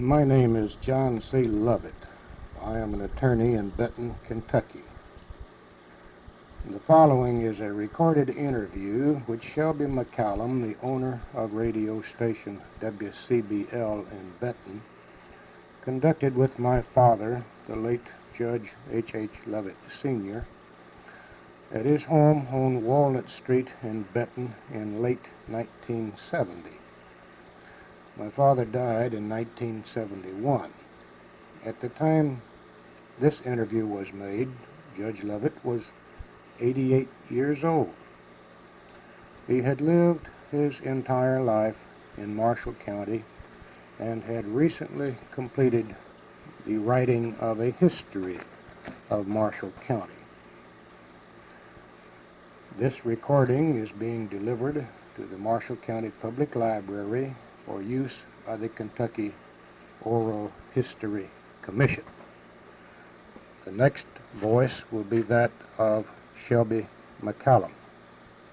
My name is John C. Lovett. I am an attorney in Benton, Kentucky. The following is a recorded interview which Shelby McCallum, the owner of radio station WCBL in Benton, conducted with my father, the late Judge H. Lovett Sr., at his home on Walnut Street in Benton in late 1970. My father died in 1971. At the time this interview was made, Judge Lovett was 88 years old. He had lived his entire life in Marshall County and had recently completed the writing of a history of Marshall County. This recording is being delivered to the Marshall County Public Library for use by the Kentucky Oral History Commission. The next voice will be that of Shelby McCallum.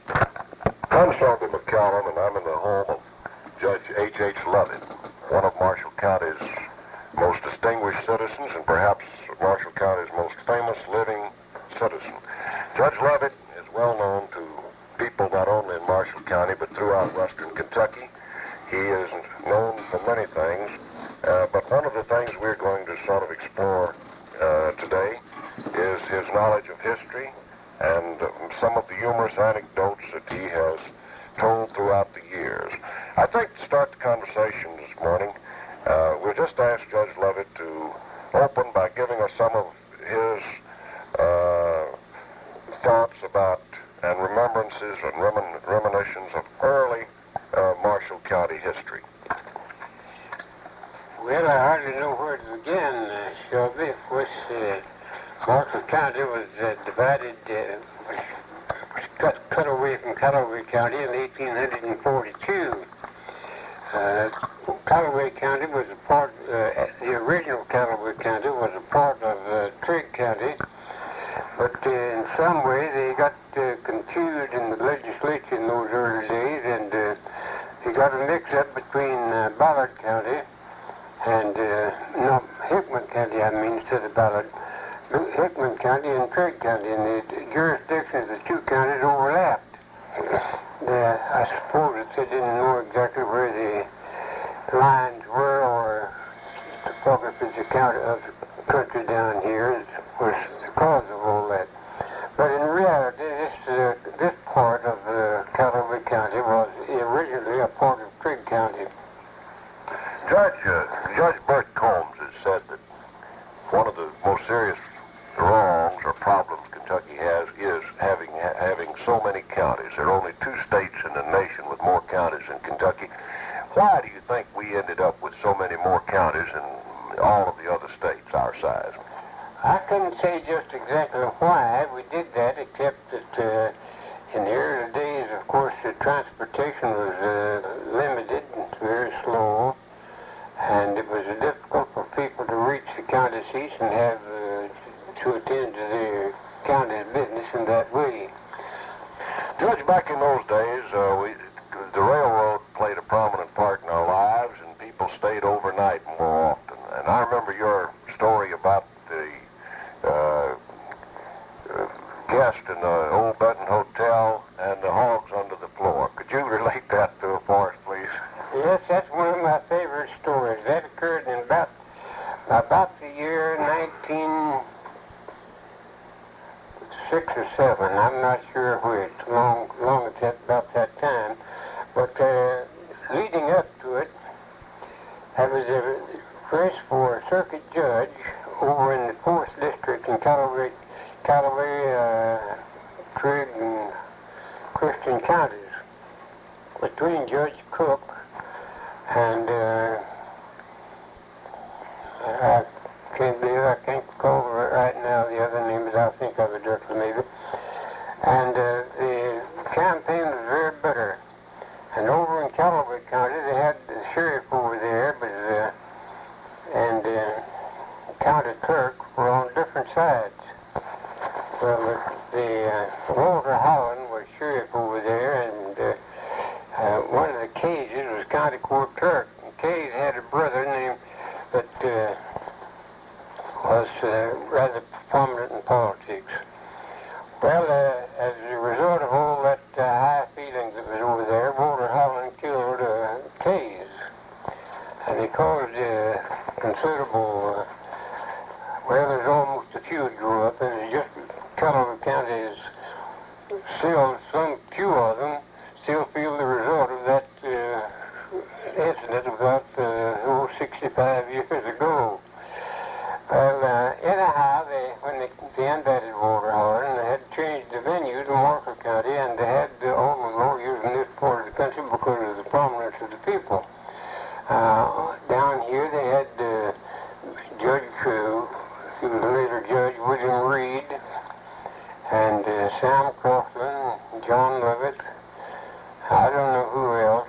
I'm Shelby McCallum, and I'm in the home of Judge H. Lovett, one of Marshall County's most distinguished citizens and perhaps Marshall County's most famous living citizen. Judge Lovett is well known to people not only in Marshall County but throughout western Kentucky. He is known for many things, but one of the things we're going to sort of explore today is his knowledge of history and some of the humorous anecdotes that he has told throughout the years. I think to start the conversation this morning, we'll just ask Judge Lovett to open by giving us some of his thoughts about and remembrances and reminiscences of early Marshall County history. Well, I hardly know where to begin, Shelby. Of course, Marshall County was divided, was cut away from Callaway County in 1842. Callaway County was a part, the original Callaway County was a part of Trigg County, but in some way they got confused in the legislature in those early days, and they got a mix-up between Ballard County and, Hickman County, I mean, instead of Ballard. Hickman County and Trigg County, and the jurisdictions of the two counties overlapped. I suppose that they didn't know exactly where the lines were, or the topography of the country down here was the cause of all that. But in reality, this part of Callaway County was originally a part of Trigg County. Judge Bert Combs has said that one of the most serious wrongs or problems Kentucky has is having so many counties. There are only 2 states in the nation with more counties than Kentucky. Why do you think we ended up with so many more counties than all of the other states our size? I couldn't say just exactly why we did that, except that in the early days, of course, the transportation was limited and very slow, and it was difficult for people to reach the county seats and have to attend to their county's business in that way. Judge, back in those days, the railroad played a prominent part in our lives, and people stayed overnight more often. And I remember your story about the guest in the old Benton Hotel and the hogs under the floor. Could you relate that to us for us, please? Yes, that's one of my favorite stories. That occurred in about the year 1906 or 7. I'm not sure which. Long about that time. But leading up to it, I was a race for a circuit judge over in the 4th District in Callaway, Trigg, and Christian counties, between Judge Cook and I can't recall right now the other name, but I'll think of it directly maybe. And the campaign was very bitter. And over in Callaway County, they had the sheriff over there, and the county clerk were on different sides. Well, Walter Holland was sheriff over there, and one of the cases was county court clerk. And Case had and he caused considerable, well, there's almost a few that grew up, and it's just Cullowhee County is still, some few of them still feel the result of that incident about 65 years ago. Well, anyhow, when they unbatted Waterhorn, they had changed the venue to Marshall County, and they had all the lawyers in this part of the country because of the prominence of the people. Down here, they had Judge, who was later Judge William Reed, and Sam Coughlin, John Lovett. I don't know who else,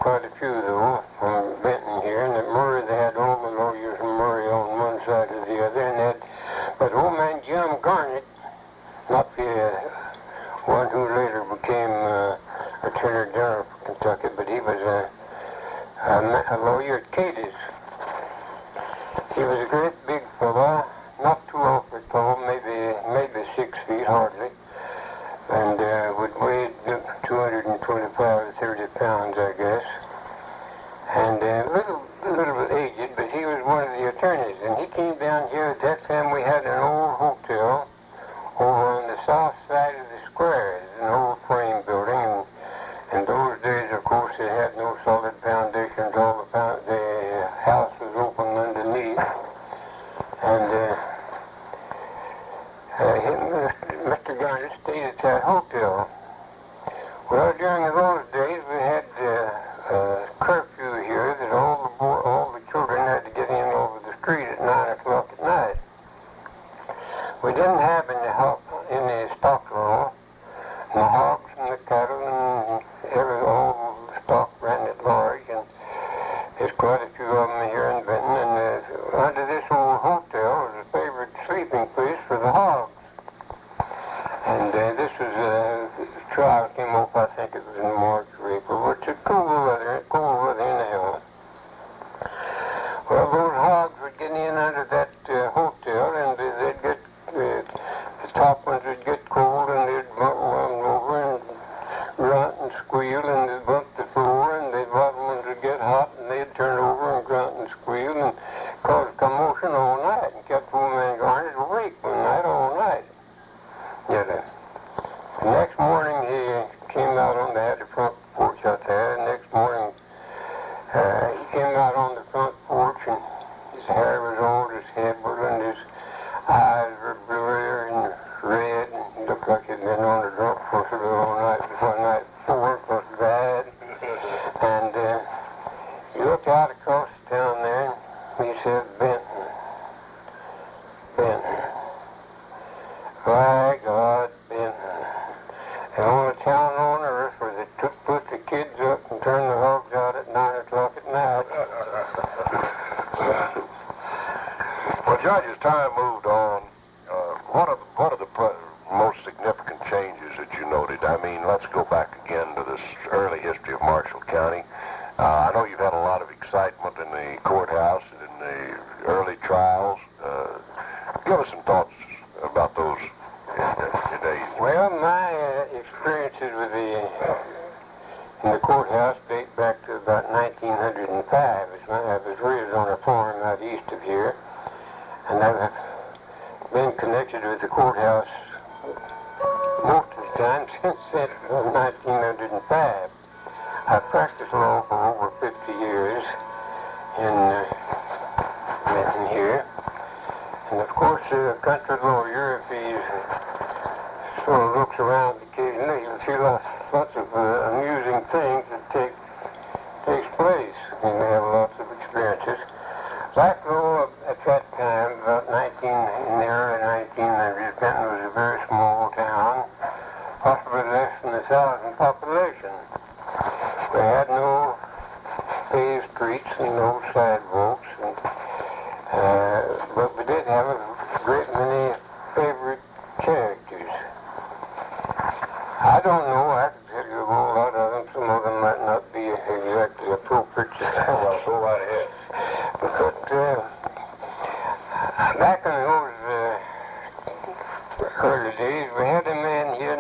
quite a few though, from Benton here. And at Murray, they had all the lawyers from Murray on one side or the other. And but old man Jim Garnett, not the one who later became Attorney General for Kentucky, but he was a lawyer at Cadiz. He was a great big fellow, not too awfully tall, maybe 6 feet hardly, and would weigh 225 or 30 pounds, I guess. And a little bit aged, but he was one of the attorneys. And he came down here. At that time, we had an old hotel over on the south side of the square. It's an old frame building. And in those days, of course, they had no solid foundations. All the house was open underneath. And Mr. Garnett stayed at that hotel. Well, during those days, we had curfew here that all the children had to get in over the street at 9 o'clock at night. We didn't have any stock law. The hogs and the cattle and all the stock ran at large, and there's quite a few of them here in Benton. And under this old hotel was a favorite sleeping place for the hogs. And this was the trial came up, I think it was in March or April, which is cool weather anyhow. Well, those hogs would get in under that hotel, and they'd get, the top ones would get cold, and they'd run over and grunt and squeal, and they'd bump the floor, and the bottom ones would get hot, and they'd turn over and grunt and squeal, and cause commotion all night, and kept old man Garnett awake one night all night. Yeah. The next morning he came out on the front porch out there. The next morning he came out on the front porch, and his hair was old, his head was, and his eyes were blurry and red, and he looked like he'd been on the drunk for all night before. It was bad. And he looked out across the town there, and he said, Benton. By God, Benton. The only town on earth where they put the kids up and turned the hogs out at 9 o'clock at night. Well, Judge, as time moved on, what are the most significant changes that you noted? I mean, let's go back again to this early history of Marshall County. I know you've had a lot of excitement in the courthouse and in the early trials. Give us some thoughts about those days. Well, my experiences in the courthouse date back to about 1905. I was raised on a farm out east of here, and I've been connected with the courthouse most of the time since 1905. I've practiced law for over 50 years in Benton here. And of course, a country lawyer, if he sort of looks around occasionally, he'll see lots of amusing things that takes place. And they have lots of experiences. Black law at that time, in the early 1900s, Benton was a very small town, possibly less than 1,000 population. We had no paved streets and no sidewalks, but we did have a great many favorite characters. I don't know, I could tell you a whole lot of them. Some of them might not be exactly appropriate. Well, go right ahead. But back in those early days, we had a man here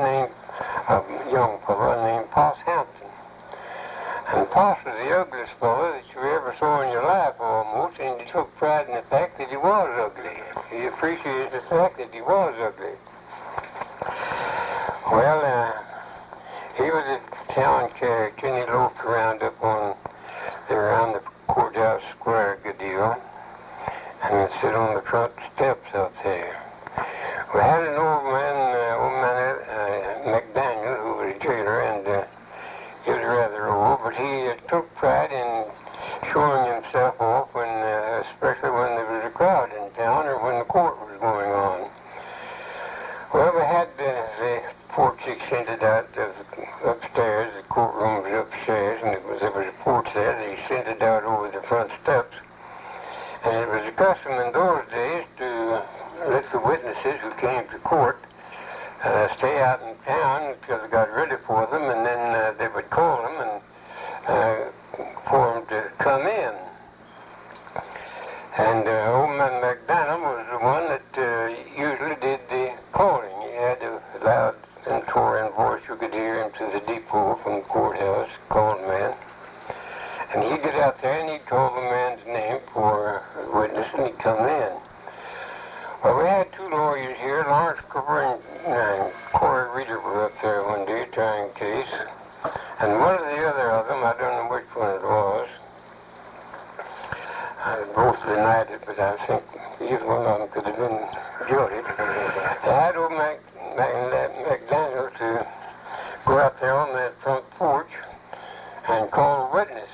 a young fellow named Poss Hampton. And Poss was the ugliest fellow that you ever so in your life almost, and he took pride in the fact that he was ugly. He appreciated the fact that he was ugly. Well, he was a town character, and he loafed around around the courthouse square a good deal, and would sit on the front steps out there. We had an old man McDaniel, who was a jailer, and he was rather old, but he took pride in showing himself off when, especially when there was a crowd in town or when the court was going on. Well, we had the porch extended out upstairs, the courtroom was upstairs, and there was a porch there that extended out over the front steps. And it was a custom in those days to let the witnesses who came to court stay out in town until they got ready for them, and then they would call them and for them to come in. And old man McDaniel was the one that usually did the calling. He had a loud stentorian voice. You could hear him to the depot from the courthouse, called man. And he'd get out there and he'd call the man's name for a witness, and he'd come in. Well, we had two lawyers here, Lawrence Cooper and Corey Reeder were up there one day trying a case. And one of the other of them, I don't know which one it was, both denied it, but I think either one of them could have been guilty. They had old McDaniel to go out there on that front porch and call a witness.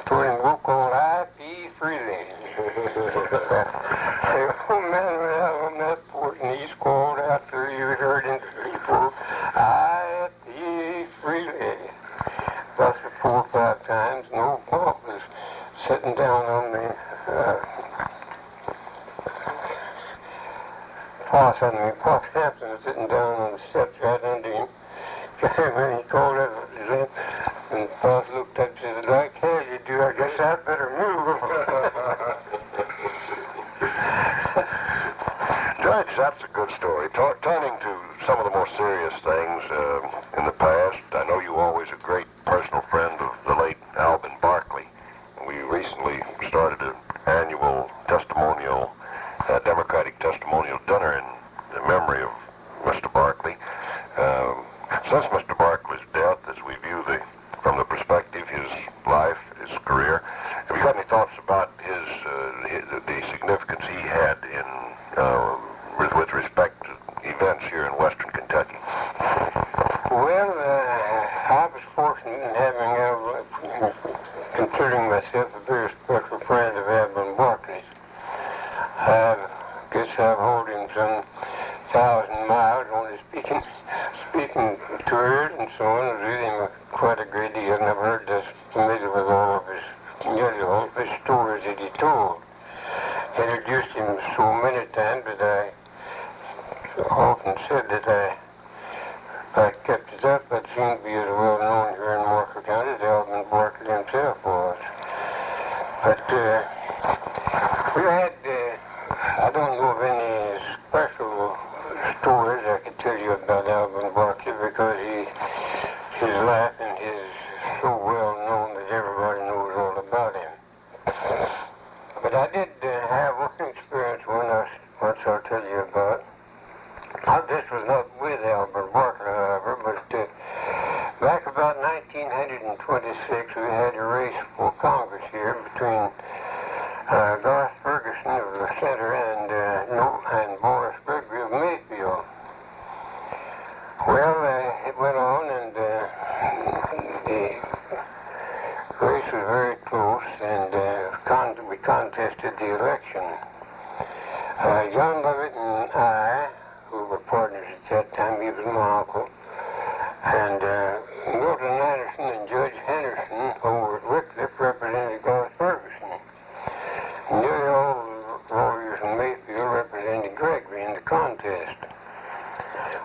Told him, go call I.P. Freely. The old man went out on that porch and he squalled out there. You heard him people, I.P. Freely. Thus 4 or 5 times, and old Pop was sitting down on the Pop Hampton was sitting down on the steps right under him. When he called out his name, and Pop looked up and said, like hell you do, I guess I'd better move. Judge, that's a good story. Turning to some of the more serious things in the past, I know you were always a great personal friend of the late Alvin Barkley. We recently started an annual testimonial, Democratic testimonial dinner in memory of Mr. Barkley. Since Mr. Barkley's death, as we view from the perspective, his life, his career, have you got any thoughts about the significance he had with respect to events here in Western Kentucky? Well, I was fortunate in having considering myself a very special friend of Alvin Barkley's. I guess I've hold him some 1,000 miles on his speaking tours and so on. I read him quite a great deal, and I've heard this familiar with nearly all of his stories that he told. I introduced him so many times that I often said that if I kept it up, I'd soon be as well known here in Marshall County as Alvin Barkley himself was. But we had, I don't know of any special stories I could tell you about Alvin Barkley because his life and his so well known that everybody knows all about him. But I did have one experience once I'll tell you about. This was not with Alvin Barkley, however, but back about 1926, we had a race for Congress here between Garth Ferguson of the Center and Boris Gregory of Mayfield. Well, it went on, and the race was very close, and we contested the election. John Lovett and I, who were partners at that time, he was my uncle, and Milton Anderson and Judge Henderson over at Wycliffe represented Garth Ferguson. Nearly all the lawyers in Mayfield represented Gregory in the contest.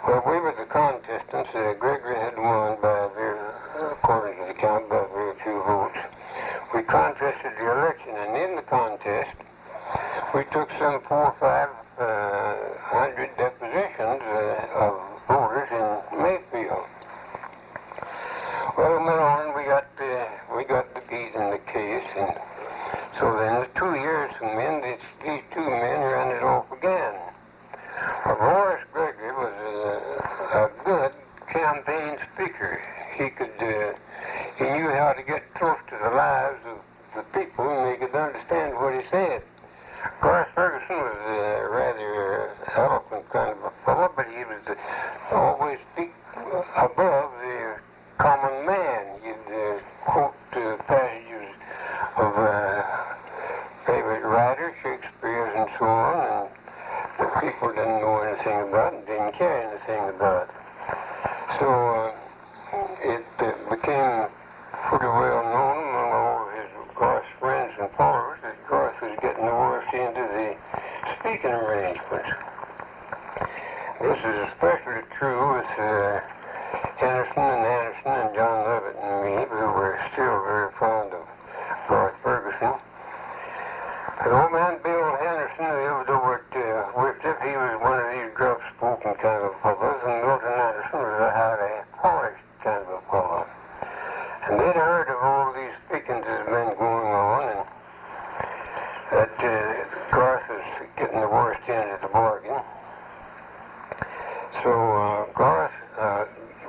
Well, we were the contestants. Gregory had won by according to the count, by very few votes. We contested the election, and in the contest, we took some 400 or 500 depositions of voters in Mayfield. Well, we went on, we got the beat in the case, and So then the 2 years from then, these two men ran it off again. Well, Horace Gregory was a good campaign speaker. He knew how to get close to the lives of the people, and they could understand what he said. Garth Ferguson was a rather eloquent kind of a fellow, but he was always speak above the common man. He'd quote passages of favorite writers, Shakespeare's and so on, and the people didn't know anything about and didn't care anything about. So it became pretty well known among all of his Garth's friends and followers that Garth was getting the worst end of the speaking arrangements. This is especially true with Henderson and John Lovett and me, who were still very fond of Garth Ferguson. The old man Bill Henderson lived over at Whittier. He was one of these gruff-spoken kind of fellows, and Milton Anderson was a highly polished kind of a fellow. And they'd heard of all these speakings that had been going on, and that Garth was getting the worst end of the bargain. So Garth,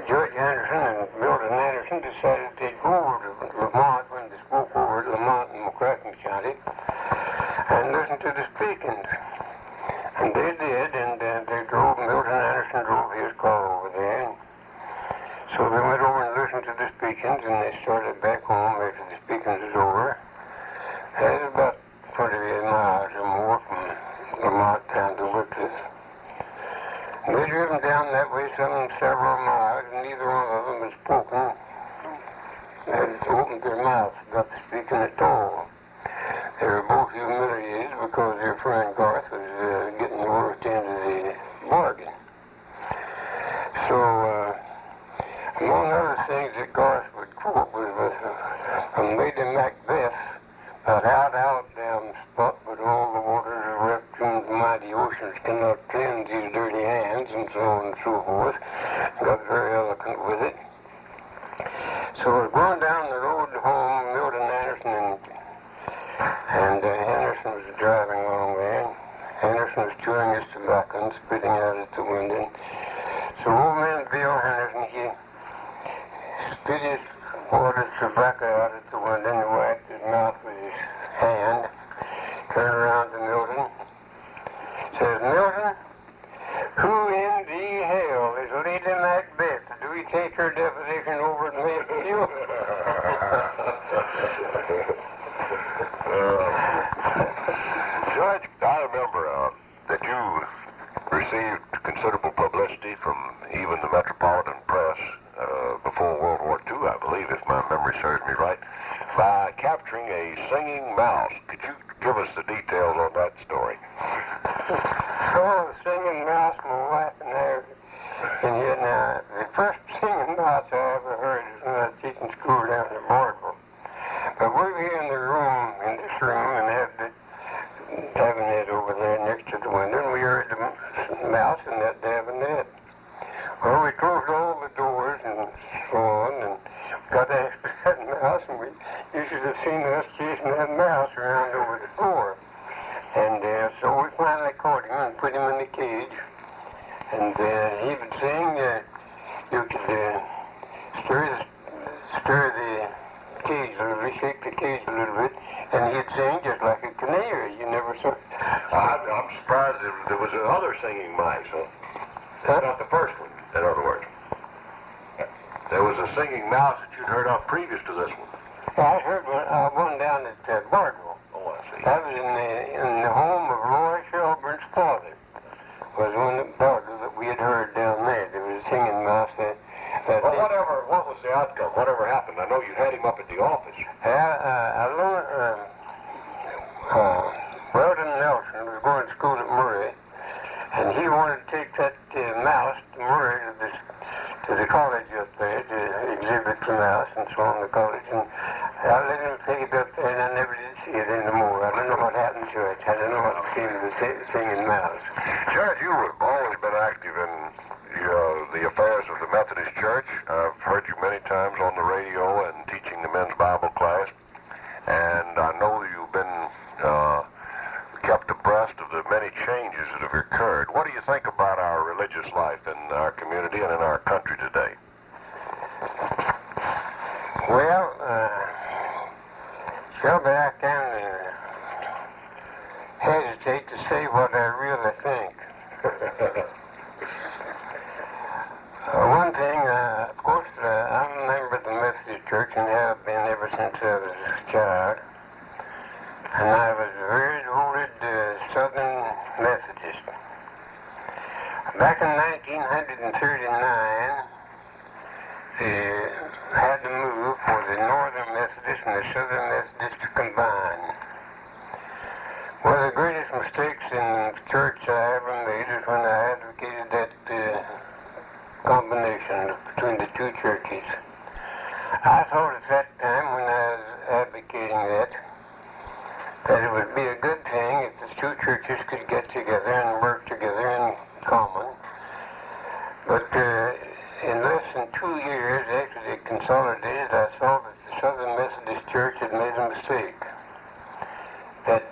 George Anderson and Milton Anderson decided they'd go over to Lamont when they spoke over at Lamont in McCracken County and listen to the speakings. And they did, and Milton Anderson drove his car over there. So they went over and listened to the speakings, and they started back home after the speakings was over. That's about 28 miles or more from Lamont down to Whitcliffe. They driven down that way several miles, and neither one of them had spoken, had opened their mouths about the speaking at all. They were both humiliated because their friend Garth was getting the worst end of the bargain. So, among other things that Garth would quote was from Lady Macbeth, about out, damn spot, but all the waters of Neptune's mighty oceans cannot cleanse these dirty hands, and so on and so forth. Got very eloquent with it. So going down the road home, Milton Anderson and Henderson was driving along there. Henderson was chewing his tobacco and spitting out at the window. So old man Bill Henderson, he spit his water tobacco out at the window and wiped his mouth with his hand. Turned around to Milton. Says, Milton, who in the hell is Lady Macbeth? Do we take her deposition over at Mayfield? Judge, I remember that you received considerable publicity from even the Metropolitan Press before World War II, I believe, if my memory serves me right, by capturing a singing mouse. Could you give us the details on that story? Oh, the singing mouse, my wife and I in here now. The first singing mouse I ever heard was when I was teaching school down in Bardwell. But we were here in this room, and Davenant over there next to the window, and we heard the mouse in that Davenant. Well, we closed all the doors and so on, and got after that mouse, and you should have seen us chasing that mouse around over the floor. And so we finally caught him and put him in the cage. And he would sing, you could stir the cage a little bit, shake the cage a little bit, and he'd sing just like a canary. You never saw. I'm surprised there was another singing mice, huh? Not the first one, in other words. There was a singing mouse that you'd heard of previous to this one. I heard one down at Bardwell. Oh, I see. That was in the home of Roy Shelburne's father. Was one at Bardwell that we had heard down there. There was a singing mouse that what was the outcome? Whatever happened? I know you had him up at the office. Weldon Nelson was going to school at Murray, and he wanted to take that mouse to Murray to the college up there to exhibit the mouse and so on the college. And I let him take it up there, and I never did see it anymore. I don't know what happened to it. I don't know what became of the singing mouse. Judge, you have always been active in the affairs of the Methodist Church. I've heard you many times on the radio and teaching the men's Bible class. And I know you've been changes that have occurred. What do you think about our religious life in our community and in our country today? Well, Shelby, I can hesitate to say what I really think. One thing, of course, I'm a member of the Methodist Church and have been ever since I was a child. And I was a very devoted Southern Methodist. Back in 1939, they had to move for the Northern Methodist and the Southern Methodist to combine. One of the greatest mistakes in the church I ever made is when I advocated that combination between the two churches. I thought at that time when I was advocating that it would be a good thing if the two churches could get together and work together in common. But in less than 2 years after they consolidated, I saw that the Southern Methodist Church had made a mistake. That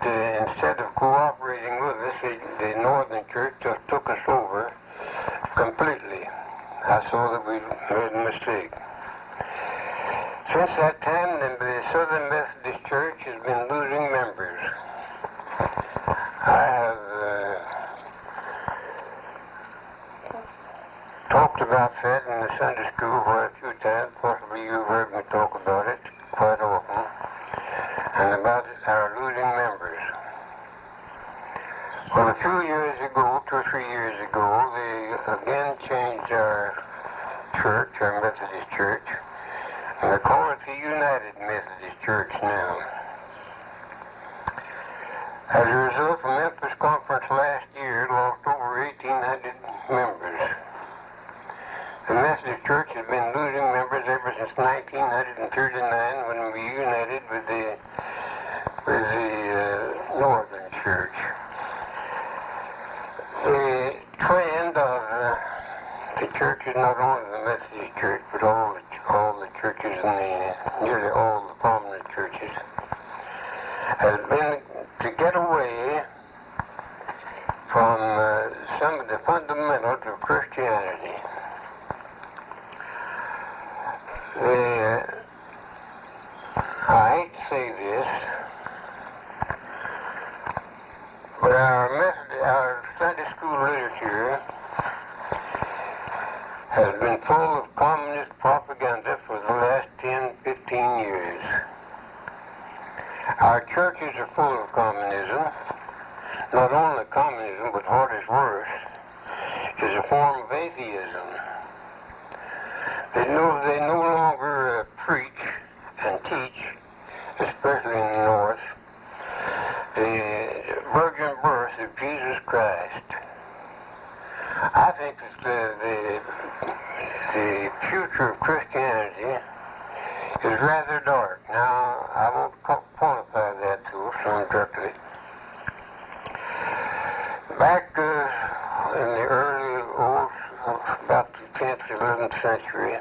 instead of cooperating with us, the Northern Church just took us over completely. I saw that we made a mistake. Since that time, the Southern Methodist Church has been losing members. I have talked about that in the Sunday school quite a few times. Possibly you've heard me talk about it quite often. And about our losing members. Well, a few years ago, 2 or 3 years ago, they again changed our church, our Methodist church. And they call it the United Methodist Church now. As a result, the Memphis Conference last year lost over 1,800 members. The Methodist Church has been losing members ever since 1939 when we united with the Northern Church. The trend of the churches, not only the Methodist Church, but all the churches and nearly all the prominent churches, has been to get away from some of the fundamentals of Christianity. I hate to say this, but our Sunday school literature has been full of communist propaganda for the last 10, 15 years. Our churches are full of communism. Not only communism, but what is worse, is a form of atheism. They no longer preach and teach, especially in the North, the virgin birth of Jesus Christ. I think that the future of Christianity is rather dark. Now, I won't quantify that too directly. Back in the early about the 10th, 11th century,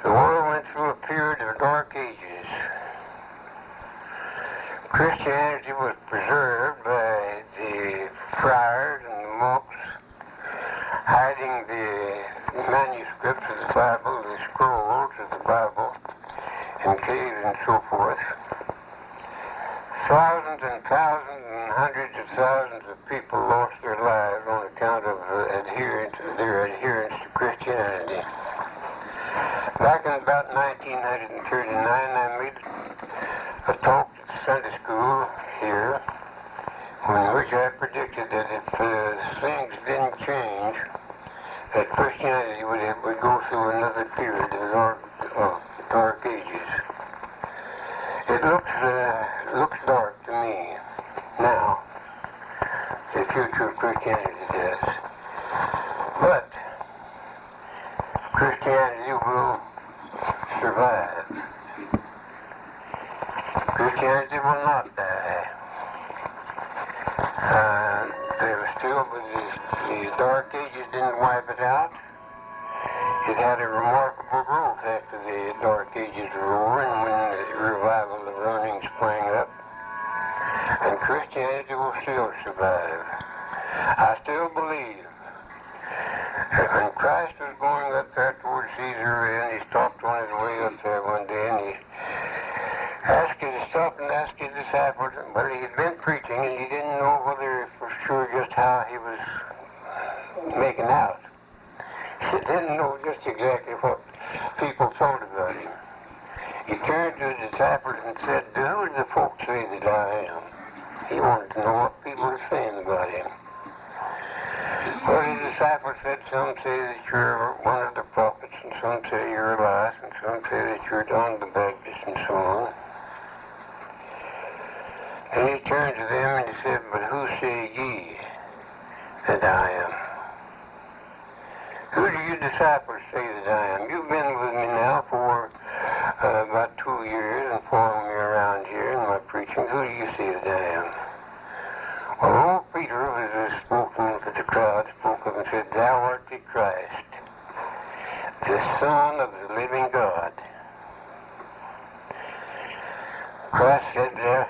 the world went through a period of dark ages. Christianity was preserved by the friars and the monks hiding the manuscripts of the Bible, the scrolls of the Bible, in caves and so forth. Thousands and thousands and hundreds of thousands of people lost their lives on account of their adherence to Christianity. Back in about 1939, I made a talk at Sunday school here, in which I predicted that if things didn't change, that Christianity would go through another period of dark ages. It looks dark to me now. The future of Christianity does. But Christianity will survive. Christianity will not die. There was still, but the dark ages didn't wipe it out. It had a remarkable growth after the dark ages were over, and when the revival of learning sprang up. And Christianity will still survive. I still believe that when Christ was going up there towards Caesarea, and he stopped on his way up there one day, and he asked you to stop and ask his disciples, but he had been preaching, and he didn't know whether for sure just how he was making out. He didn't know just exactly what people thought about him. He turned to his disciples and said, "Who do the folks say that I am?" He wanted to know what people were saying about him. Well, his disciples said, "Some say that you're one of the prophets, and some say you're Elias, and some say that you're John the Baptist, and so on." And he turned to them and he said, "But who say ye that I am? Who do you disciples say that I am? You've been with me now for about 2 years and following me around here in my preaching. Who do you say that I am?" Well, old Peter, who was spoken to the crowd, spoke up and said, "Thou art the Christ, the Son of the living God." Christ said there,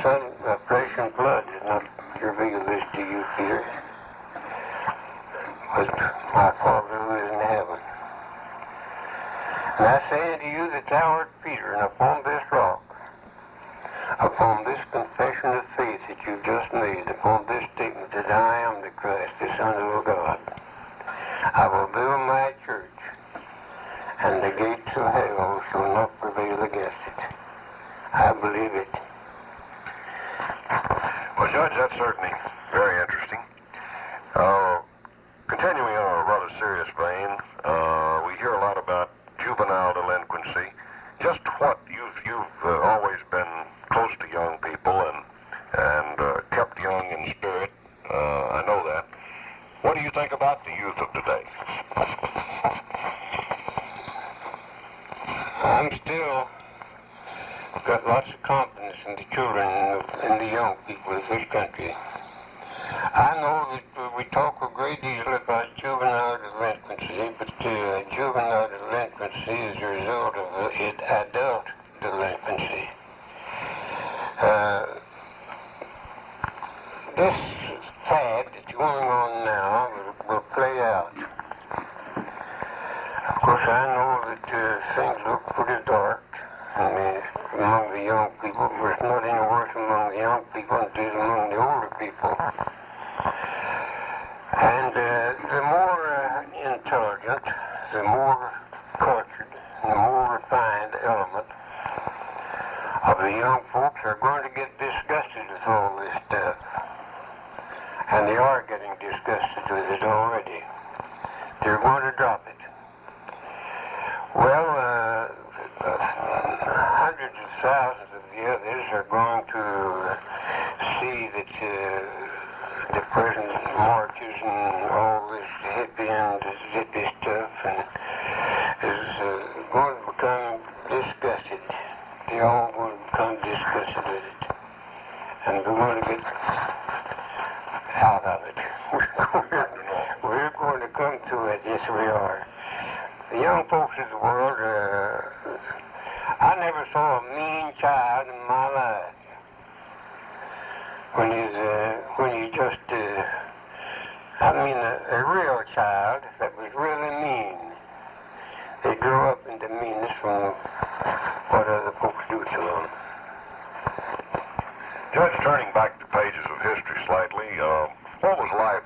"Son of flesh and blood did not reveal this to you, Peter, but my Father who is in heaven. And I say unto you that thou art Peter, and upon this rock, upon this confession of faith that you've just made, upon this statement that I am the Christ, the Son of God, I will build my church, and the gates of hell shall not prevail against it." I believe it. Well, Judge, that's certainly very interesting. Continuing on a rather serious vein, we hear a lot about juvenile delinquency. Just what you've always been close to young people and kept young in spirit. I know that. What do you think about the youth of today? I'm still got lots of confidence in the children and the young people of this country. I know that we talk a great deal about juvenile delinquency, but juvenile delinquency is a result of adult delinquency. This fad that's going on now will play out. Of course, I know that things look pretty dark among the young people, but it's not any worse among the young people than it is among the older people. And the more intelligent, the more cultured, the more refined element of the young folks are going to get disgusted with all this stuff. And they are getting disgusted with it already. They're going to drop it. Well, hundreds of thousands of the others are going to see that the present marches and all this hippie stuff is going to become disgusted. They're all going to become disgusted with it. And we're going to get out of it. We're going to come to it, yes we are. The young folks of the world, I never saw a mean child in my life. When you just, a real child that was really mean. They grow up into meanness from what other folks do to them. Judge, turning back to pages of history slightly, what was life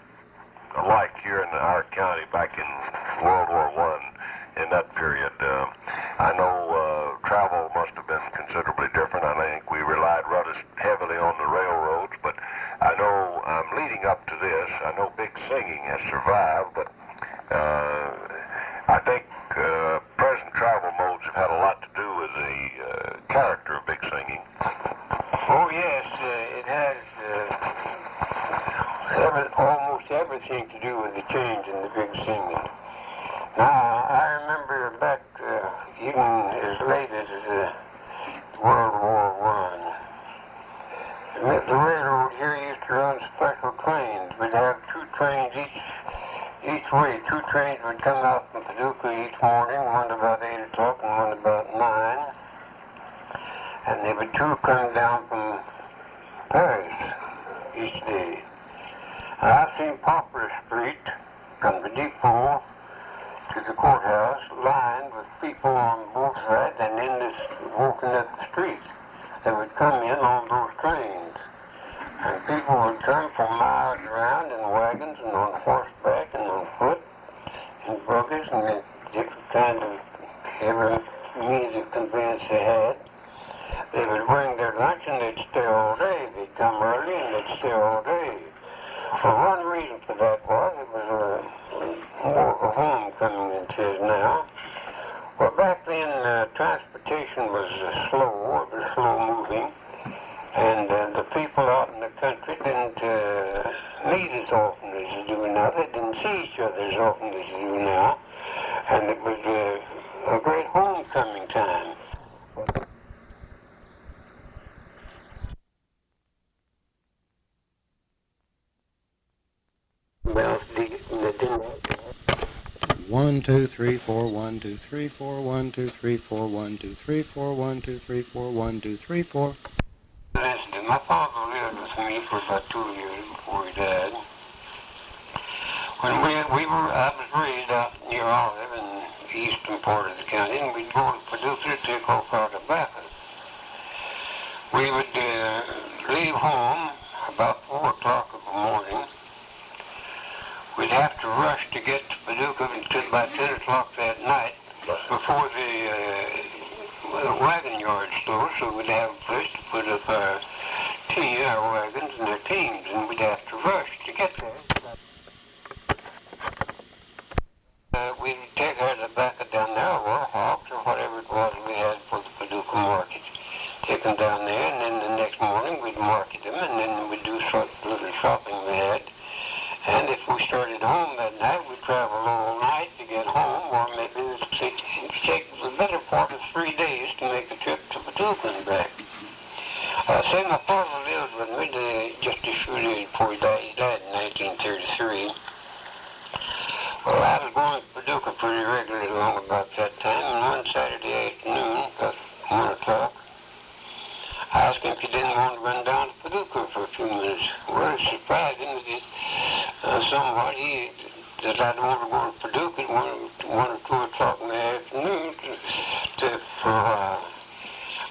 like here in our county back in World War I in that period? I know travel must have been considerably different. I think we relied rather heavily on the railroads, but I know leading up to this, I know big singing has survived, but I think present travel modes have had a lot to do with the character of big singing. Oh yes, it has almost everything to do with the change in the big singing. Now, I remember back even as late as World War I. The railroad here used to run special trains. We'd have 2 trains each way. 2 trains would come out from Paducah each morning, one about 8 o'clock and one about 9. And there were 2 coming down from Paris each day. I've seen Poplar Street from the depot to the courthouse lined with people on both sides and in this walking up the street that would come in on those trains. And people would come for miles around in wagons and on horseback and on foot and buggies and in different kinds of every means of conveyance they had. They would bring their lunch and they'd stay all day. They'd come early and they'd stay all day. Well, one reason for that was it was more of a homecoming than it is now. Well, back then transportation was slow, it was slow moving, and the people out in the country didn't meet as often as they do now. They didn't see each other as often as they do now, and it was a great homecoming time. Well, they didn't. 1, 2, 3, 4, 1, 2, 3, 4, 1, 2, 3, 4, 1, 2, 3, 4, 1, 2, 3, 4, 1, 2, 3, 4. Listen, my father lived with me for about 2 years before he died. When I was raised out near Olive in the eastern part of the county, and we'd go to Paducah to take off our tobacco. We would leave home about 4 o'clock in the morning. We'd have to rush to get to Paducah until about 10 o'clock that night before the wagon yards closed, so we'd have a place to put up our wagons and their teams, and we'd have to rush to get there. We'd take our tobacco down there, or hogs, or whatever it was we had for the Paducah market. Take them down there, and then the next morning we'd market them, and then we'd do sort of little shopping we had. And if we started home that night, we'd travel all night to get home, or maybe it would take the better part of 3 days to make the trip to Paducah and back. Say my father lived with me just a few days before he died. He died in 1933. Well, I was going to Paducah pretty regularly along about that time, and one Saturday afternoon, about 1 o'clock, I asked him if he didn't want to run down to Paducah for a few minutes. Well, it surprised him somewhat that I'd want to go to Paducah at 1 or 2 o'clock in the afternoon for a while.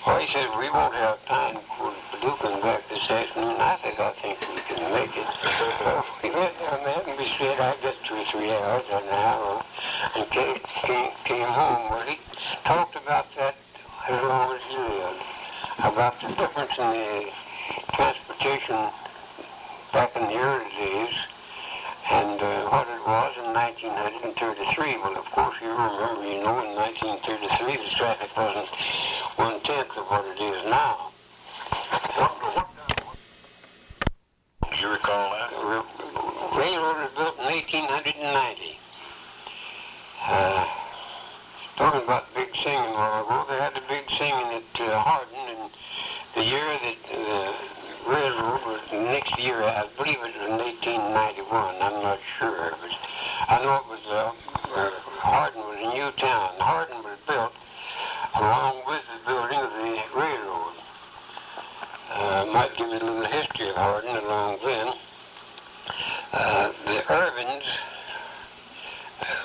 Well, he said, we won't have time to go to Paducah and back this afternoon. I think we can make it. So we went down there and we said, I got 2 or 3 hours on the highway and came home. Well, he talked about that as long as he lived, about the difference in the transportation back in the early days and what it was in 1933. Well, of course, you remember, in 1933 the traffic wasn't 1/10 of what it is now. Do you recall that? The railroad was built in 1890. Talking about big singing a while ago, they had the big singing at Hardin, and the year that the railroad was the next year, I believe it was in 1891, I'm not sure, but I know it was, Hardin was a new town. Hardin was built along with the building of the railroad. Might give you a little history of Hardin along then. The Irvins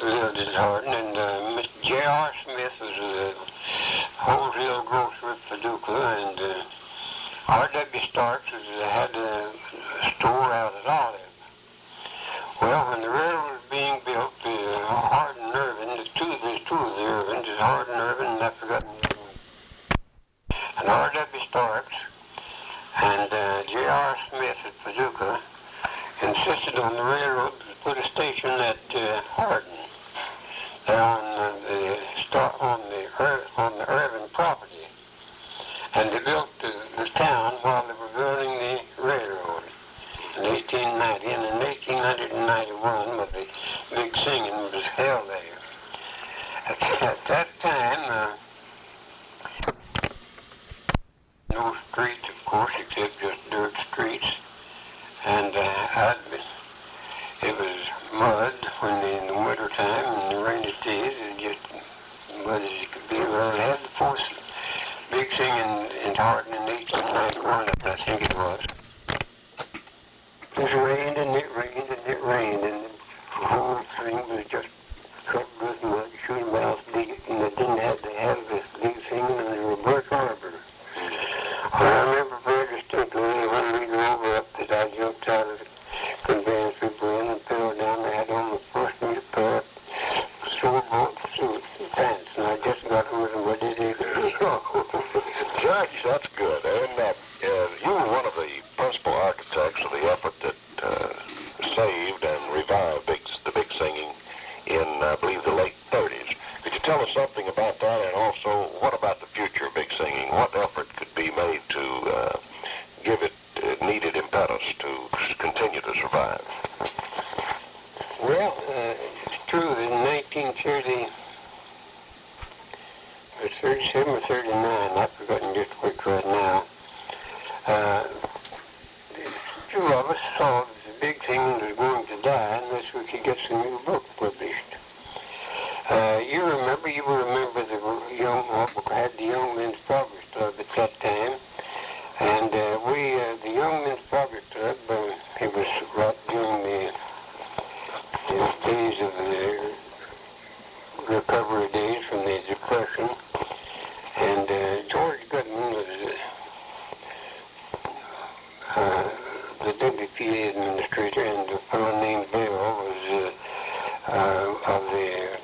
lived at Hardin, and Mr. J.R. Smith was a wholesale grocer at Paducah, and R.W. Starks had a store out at Olive. Well, when the railroad was being built, Hardin and Irvin, there's two of the Irvins, there's Hardin and Irvin, and I've forgotten the other one. And R.W. Starks and J.R. Smith at Paducah insisted on the railroad to put a station at Hardin, there on the Irvin property. And they built the town while they were building the railroad in 1890, and in 1891, when the big singing was held there. At that time, no streets, of course, except just dirt streets, and it was mud in the winter time, and the rainy days, it was just mud as it could be. Well, they had the first big singing in Hardin in 1891 at that us to continue to survive? Well, it's true that in 1930, or 37 or 39, I've forgotten just which right now, two of us saw that the big thing was going to die unless we could get some new book published. You will remember the had the Young Men's Progress Club at that time, and the Young Men's Progress Club, it was right during the days of the recovery days from the Depression, and George Goodman was the WPA administrator, and a fellow named Bill was of the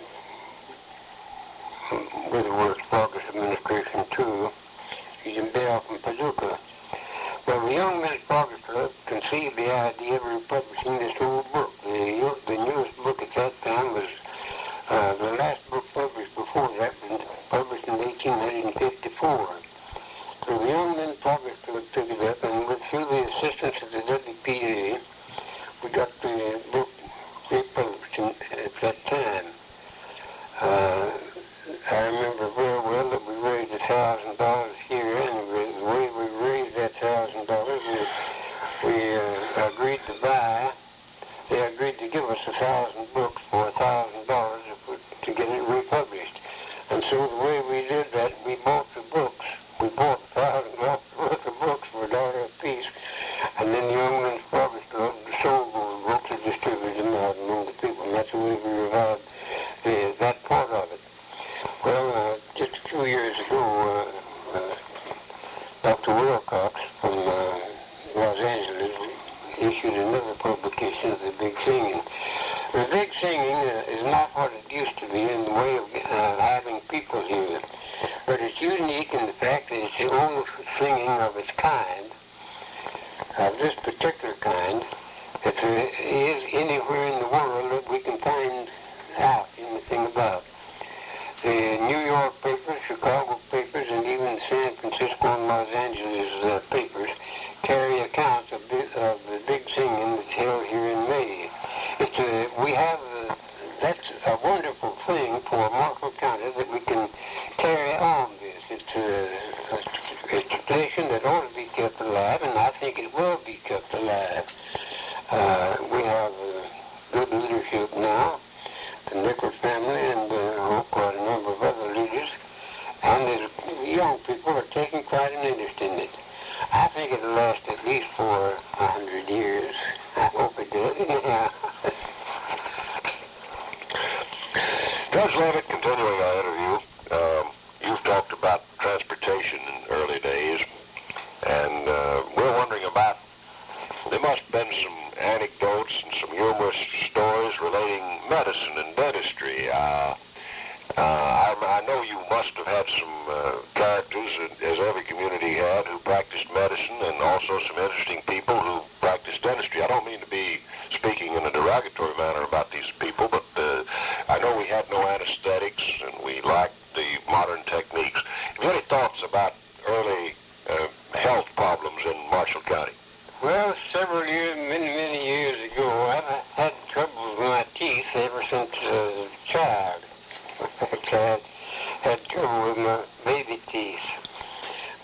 with the Works Progress Administration too. He's in Bell from Paducah. Well, the Young Men's Progress Club conceived the idea of republishing this old book. The newest book at that time was the last book published before that was published in 1854. So the Young Men's Progress Club took it up, and through the assistance of the WPA, we got the book republished at that time. I remember very well that we raised $1,000 here, and the way we raised that $1,000, we agreed to buy. They agreed to give us 1,000 books for $1,000 to get it republished. And so the way we did that, we bought the books. We bought $1,000 worth of books for $1 a piece, and then the Young Men's Progress Club sold those books and distributed them out among the people, and that's the way we revived that part of it. Well, just a few years ago, Dr. Wilcox from Los Angeles issued another publication of The Big Singing. The Big Singing is not what it used to be in the way of having people here, but it's unique in the fact that it's the only singing of its kind, of this particular kind, that is anywhere in the world that we can find out anything about. The New York papers, Chicago papers, and even San Francisco and Los Angeles papers carry accounts of the big singing that's held here in May. That's a wonderful thing for Marshall County that we can carry on this. It's a tradition that ought to be kept alive, and I think it will be kept alive. We have good leadership now, the Nichols family, and quite a number of other leaders, and the young people are taking quite an interest in it. I think it'll last at least for 100 years. I hope it does. Yeah. Judge Lovett, continuing our interview, you've talked about transportation in early days, and we're wondering about, there must have been some anecdotes and some humorous stories relating medicine and dentistry. I know you must have had some characters, as every community had, who practiced medicine, and also some interesting people who practiced dentistry. I don't mean to be speaking in a derogatory manner about these people, but I know we had no anesthetics, and we lacked the modern techniques. Have you any thoughts about early health problems in Marshall County? Well, several years, many years ago, I've had trouble with my teeth ever since a child. I had trouble with my baby teeth.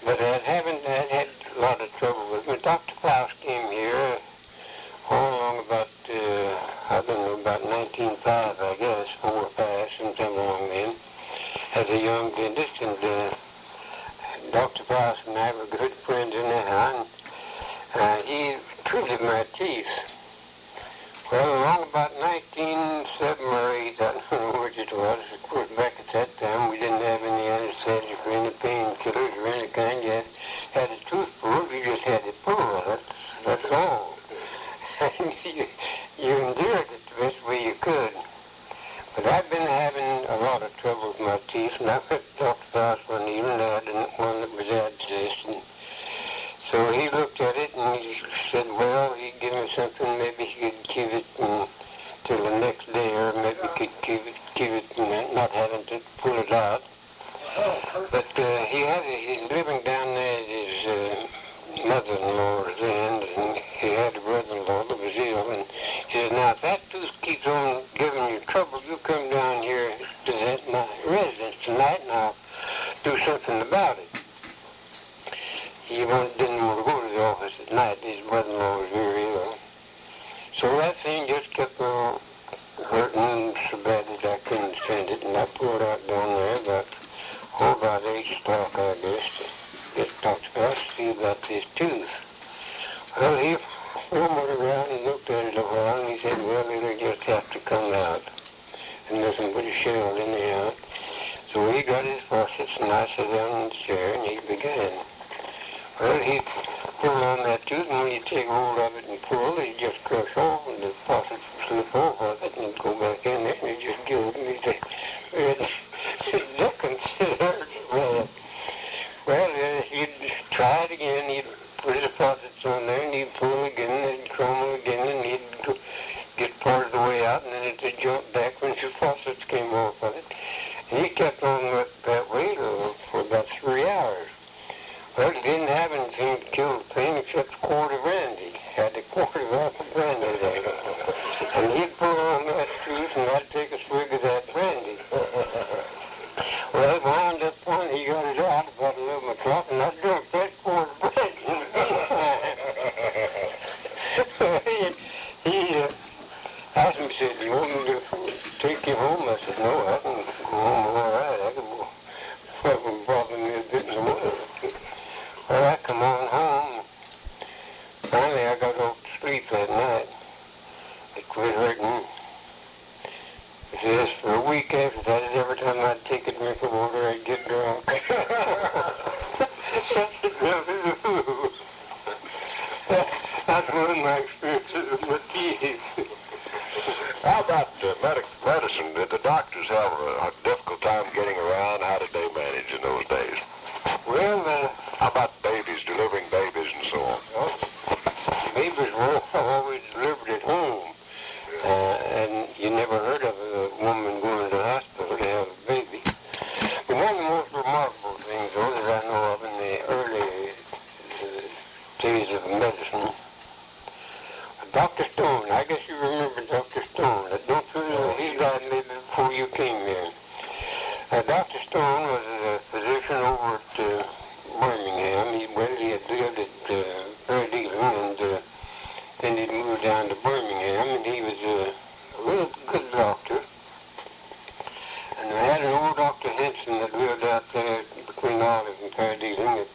But I had a lot of trouble with them. Dr. Klaus came here all along about, I don't know, about 1905, I guess, 4 or 5, sometime along then, as a young dentist. And Dr. Klaus and I were good friends anyhow. And he treated my teeth. Well, along about 1907 or 8, I don't know which it was. Of course, back at that time, we didn't have any anesthetic or any painkillers or any kind. You had a tooth pulled, you just had to pull it. That's all. you endured it the best way you could. But I've been having a lot of trouble with my teeth, and I went to Dr. Klaus one evening, and I had one that was abscessed. So he looked at it and he said, well, he'd give me something, maybe he could keep it till the next day, or maybe he could keep it not having to pull it out. But he's living down there at his mother-in-law's end, and he had office at night. His brother-in-law was very ill. So that thing just kept on hurting so bad that I couldn't stand it, and I pulled out down there about 8 o'clock, I guess, to get Dr. Bass to see about this tooth. Well, he fumbled around and looked at it a while, and he said, well, it'll just have to come out. And nothing but a shell anyhow. So he got his faucets, and I sat down in the chair, and he began. Well, he pulled on that tooth, and when you take hold of it and pull, it just crush off, and the faucet slip off of it, and go back in there, and it just gilled me to looking bad. Well, he'd try it again. He'd put his faucets on there, and he'd pull again, and it'd crumble again, and he'd get part of the way out, and then it'd jump back when the faucets came off of it. And he kept on that way for about 3 hours. Well, he didn't have anything to kill the pain except a quart of brandy. Had a quart of brandy there. And he'd pull on that tooth, and I'd take a swig of that brandy. Well, it wound up when he got it out about 11 o'clock, and I drank that quart of brandy. He asked me, said, you want me to take you home? I said, no, I can go home all right. I can go. That wouldn't bother me a bit no more. Well, I come on home. Finally, I got off to sleep that night. It quit hurting. Yes, for a week after that, every time I'd take a drink of water, I'd get drunk. That's one of my experiences with my teeth. How about medicine? Did the doctors have a difficult time getting around? How did they manage in those days? Well, how about babies, delivering babies and so on? Well, babies were always delivered at home. And you never heard of a woman going to the hospital to have a baby. But one of the most remarkable things, though, that I know of in the early days of medicine, Dr. Stone, I guess you remember Dr. Stone. Don't you know he died maybe before you came here. Dr. Stone was a physician over at Birmingham. He had lived at Benton, and then he moved down to Birmingham, and he was a real good doctor. And I had an old Dr. Henson that lived out there between Olive and Paradealing.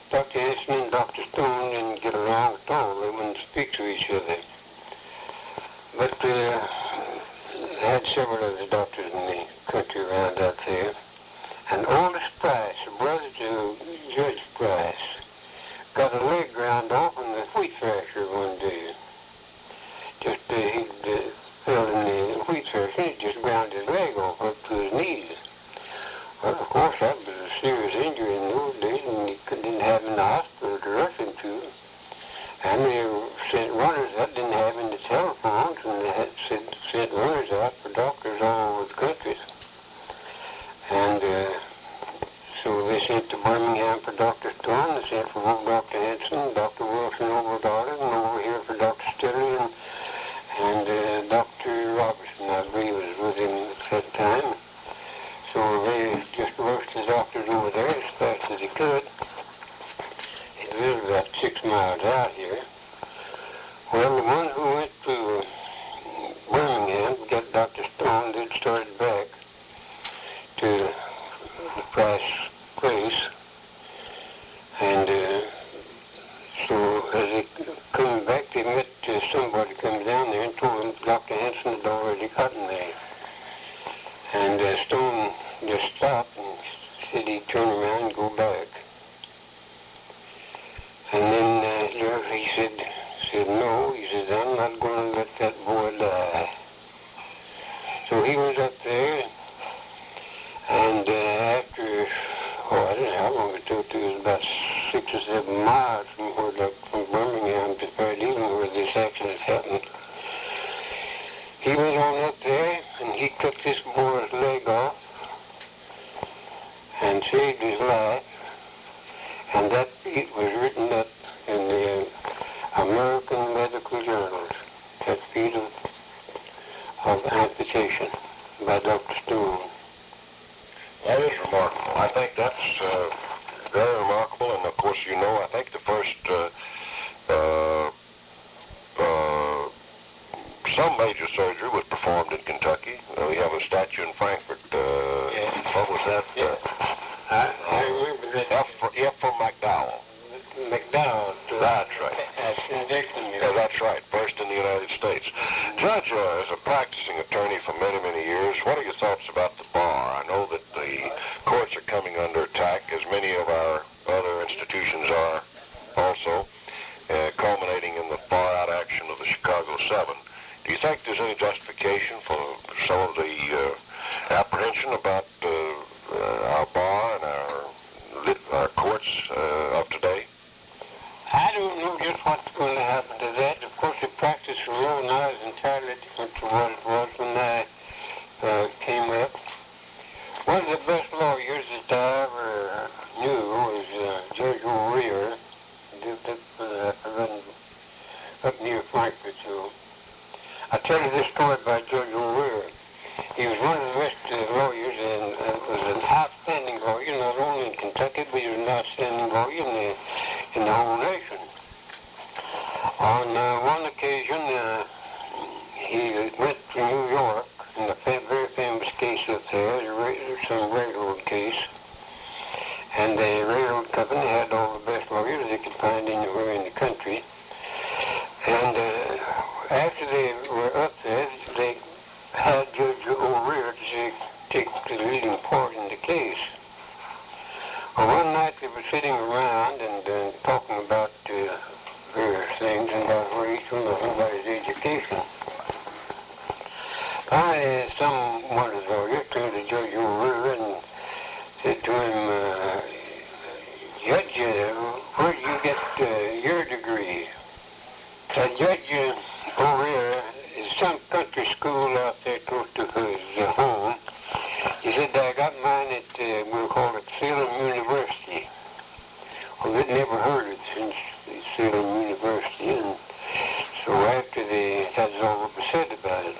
Dr. Henson and Dr. Stone didn't get along at all. They wouldn't speak to each other. But I had several other doctors in the country around out there. And Oldest Price, a brother to Judge Price, got a leg ground off in the wheat thrasher one day. Just he fell in the wheat thrasher, and it just ground his leg off up to his knees. Well, of course, that was a serious injury in those days, and he didn't have him in the hospital to rush him to. And they sent runners out, didn't have any telephones, and they had sent runners out for doctors all over the country. And so they sent to Birmingham for Dr. Stone, they sent for Dr. Henson, Dr. Wilson over at Olive, and over here for Dr. Stiller, and Dr. Robertson, I believe, was with him at that time. So they just rushed the doctors over there as fast as they could. He lived about 6 miles out here. Well, the one who went to Birmingham to get Dr. Stone, they'd started back to the Price place. And so as they came back, they met somebody coming down there and told them Dr. Henson had already gotten there. And Stone just stopped and said he'd turn around and go back. And then he said, no, he said, I'm not going to let that boy die. So he was up there, and after, I don't know how long it took, it was about 6 or 7 miles from Birmingham to Paradealing where this accident happened. He went on up there, and he cut this boy's leg off and saved his life. And that feat was written up in the American Medical Journals, that feat of amputation by Dr. Stone. That is remarkable. I think that's very remarkable. And, of course, you know, I think the first some major surgery was performed in Kentucky. We have a statue in Frankfurt. What was that? I remember that. F for McDowell. McDowell. That's right. Yeah, that's right. First in the United States. Judge, as a practicing attorney for many, many years, what are your thoughts about the bar? I know that the courts are coming under attack, as many of our other institutions are also, culminating in the far-out action of the Chicago 7. Do you think there's any justification for some of the apprehension about our bar and our courts of today? I don't know just what's going to happen to that. Of course, the practice of law now is entirely different to what it was when I came up. One of the best lawyers that I ever knew was Judge O'Rear, lived up near Frankfurt. So I'll tell you this story about Judge O'Rear. He was one of the best lawyers and was an outstanding lawyer, not only in Kentucky, but he was an outstanding lawyer in the whole nation. On one occasion, he went to New York in a very famous case up there, some railroad case. And the railroad company had all the best lawyers they could find anywhere in the country. And after they were up there, they had Judge O'Rear to take the leading part in the case. Well, one night they were sitting around and talking about various things and about where each one of everybody's education. Finally, one of the lawyers came to Judge O'Rear and said to him, Judge, where did you get your degree? Said, Judge O'Rear is some country school out there close to his home. He said, I got mine at, we'll call it Salem University. Well, they'd never heard it since Salem University, and so after that's all that was said about it.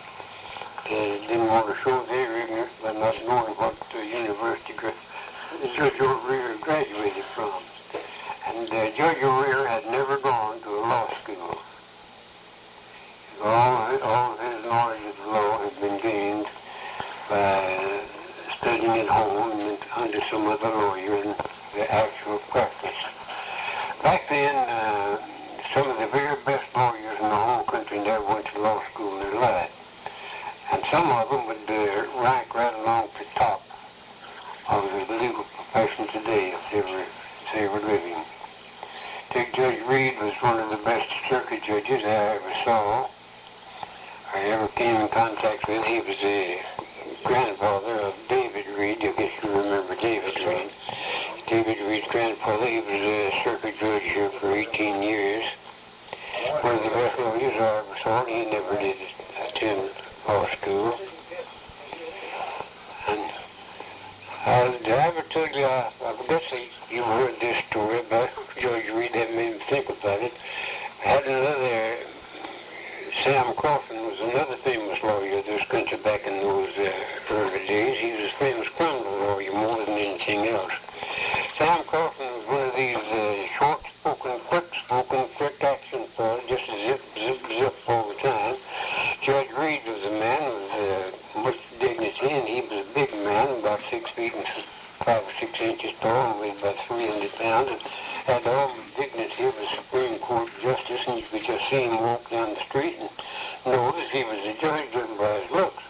They didn't want to show their ignorance by not knowing what university Judge O'Rear graduated from. And Judge O'Rear had never gone to a law school. All of his knowledge of the law had been gained by studying at home and under some other lawyer in the actual practice. Back then, some of the very best lawyers in the whole country never went to law school in their life. And some of them would rank right along the top of the legal profession today if they were living. Take Judge Reed was one of the best circuit judges I ever saw. I ever came in contact with. He was the grandfather of David Reed. I guess you remember David Reed. David Reed's grandfather. He was a circuit judge here for 18 years. One of the best lawyers I ever saw. He never did attend law school. And did I ever tell you, I guess you heard this story about Judge Reed. That made me think about it. I had another, Sam Coffin was another famous lawyer of this country back in those early days. He was a famous criminal lawyer more than anything else. Sam Coffin was one of these short-spoken, quick-spoken, quick-action fellows, just zip, zip, zip all the time. Judge Reed was a man with much dignity, and he was a big man, about 6 feet and 5 or 6 inches tall, and weighed about 300 pounds, and had all the dignity of a Supreme Court justice, and you could just see him walk down the street and notice he was a judge judged by his looks.